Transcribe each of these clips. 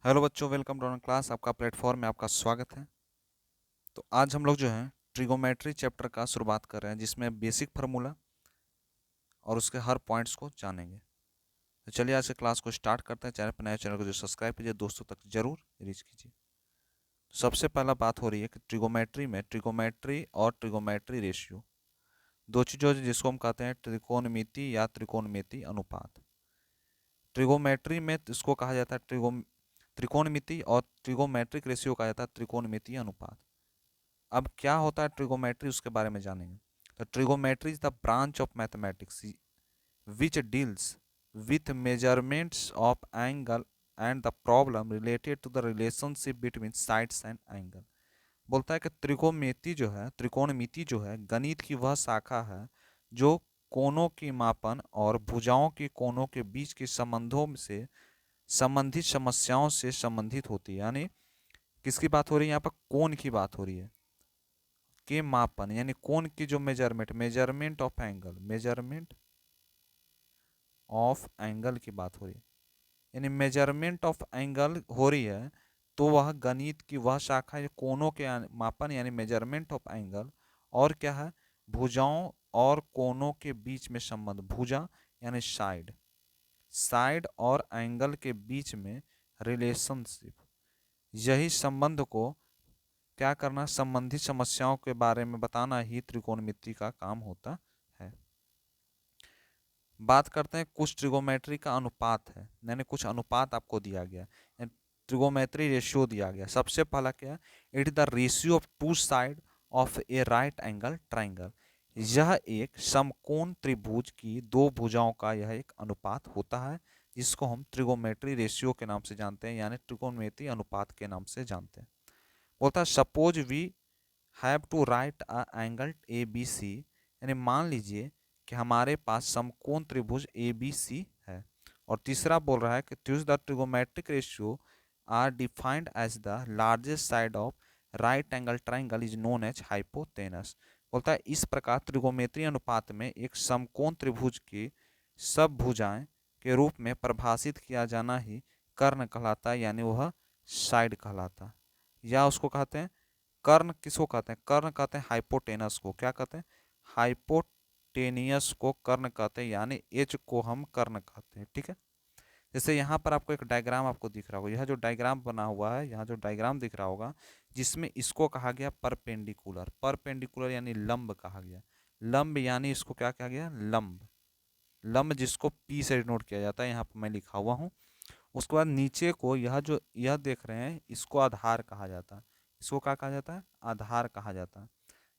Hello बच्चों, welcome to on class. आपका platform में आपका स्वागत है। तो आज हम लोग जो है ट्रिगोमेट्री चैप्टर का शुरुआत कर रहे हैं, जिसमें बेसिक फार्मूला और उसके हर पॉइंट्स को जानेंगे। तो चलिए आज से क्लास को स्टार्ट करते हैं। चैनल पर नए चैनल को जो सब्सक्राइब कीजिए, दोस्तों तक जरूर रीच कीजिए। सबसे पहला बात हो रही है कि ट्रिगोमेट्री में ट्रिगोमेट्री और ट्रिगोमेट्री रेशियो दो चीज़ों जिसको हम कहते हैं त्रिकोणमिति या त्रिकोणमिति अनुपात। ट्रिगोमेट्री में इसको कहा जाता है त्रिकोणमिति और ट्रिगोमेट्रिक रेशियो कहा जाता है त्रिकोणमिति अनुपात। अब क्या होता है ट्रिगोमेट्री, उसके बारे में जानेंगे। तो trigonometry is the branch of mathematics which deals with measurements of angle and the problem related to the relationship between sides and angle. बोलता है कि त्रिकोणमिति जो है गणित की वह शाखा है जो कोणों की मापन और भुजाओं के कोणों के बीच के संबंधों से संबंधित समस्याओं से संबंधित होती है। यानी किसकी बात हो रही है यहाँ पर? कोण की बात हो रही है। के मापन यानी कोण की जो मेजरमेंट ऑफ एंगल की बात हो रही है। यानी मेजरमेंट ऑफ एंगल हो रही है, तो वह गणित की वह शाखा है कोणों के मापन यानी मेजरमेंट ऑफ एंगल, और क्या है? भुजाओं और कोणों के बीच में संबंध। भुजा यानी साइड, साइड और एंगल के बीच में रिलेशनशिप, यही संबंध को क्या करना, संबंधित समस्याओं के बारे में बताना ही त्रिकोणमिति का काम होता है। बात करते हैं कुछ ट्रिगोमेट्री का अनुपात है, यानी कुछ अनुपात आपको दिया गया, ट्रिगोमेट्री रेशियो दिया गया। सबसे पहला क्या है? It is the ratio of two side of a right angle triangle. यह एक समकोण त्रिभुज की दो भुजाओं का यह एक अनुपात होता है, जिसको हम ट्रिगोमेट्री रेशियो के नाम से जानते हैं, यानी त्रिकोणमिति अनुपात के नाम से जानते हैं। बोलता है suppose we have to right a angle A B C, यानी मान लीजिए कि हमारे पास समकोण त्रिभुज ए बी सी है। और तीसरा बोल रहा है कि choose the trigonometric ratio are defined as the largest side of right angle triangle is known as hypotenuse. बोलता है इस प्रकार त्रिगोमेट्री अनुपात में एक समकोण त्रिभुज की सब भुजाएं के रूप में परिभाषित किया जाना ही कर्ण कहलाता है, यानी वह साइड कहलाता है। या उसको कहते हैं कर्ण। किसको कहते हैं? कर्ण कहते हैं हाइपोटेनस को। क्या कहते हैं? हाइपोटेनियस को कर्ण कहते हैं, यानी एच को हम कर्ण कहते हैं। ठीक है। जैसे यहाँ पर आपको एक डायग्राम आपको दिख रहा होगा, यह जो डायग्राम बना हुआ है, यहाँ जो डायग्राम दिख रहा होगा, जिसमें इसको कहा गया परपेंडिकुलर। परपेंडिकुलर यानी लंब कहा गया। लंब यानी इसको क्या कहा गया? लंब। लंब जिसको पी से डिनोट किया जाता है, यहाँ पर मैं लिखा हुआ हूँ। उसके बाद नीचे को यह जो यह देख रहे हैं, इसको आधार कहा जाता है। इसको क्या कहा जाता है? आधार कहा जाता है।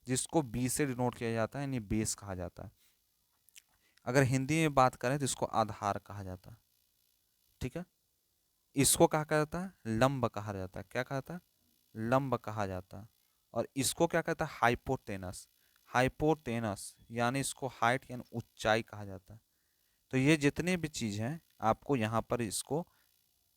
जिसको बी से डिनोट किया जाता है, यानी बेस कहा जाता है। अगर हिंदी में बात करें तो इसको आधार कहा जाता है। ठीक है। इसको क्या कहा जाता है? लंब कहा जाता है। क्या कहता है? लंब कहा जाता है। और इसको क्या कहता है? हाइपोटेनस। हाइपोटेनस यानी इसको हाइट यानी ऊंचाई कहा जाता है। तो ये जितने भी चीज़ हैं, आपको यहाँ पर इसको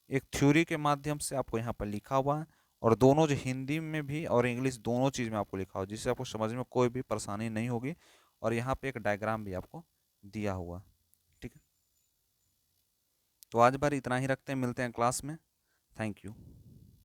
एक थ्योरी के माध्यम से आपको यहाँ पर लिखा हुआ है, और दोनों जो हिंदी में भी और इंग्लिश दोनों चीज़ में आपको लिखा हुआ, जिससे आपको समझ में कोई भी परेशानी नहीं होगी। और यहाँ पे एक डायग्राम भी आपको दिया हुआ। ठीक है। तो आज बार इतना ही रखते हैं, मिलते हैं क्लास में। Thank you.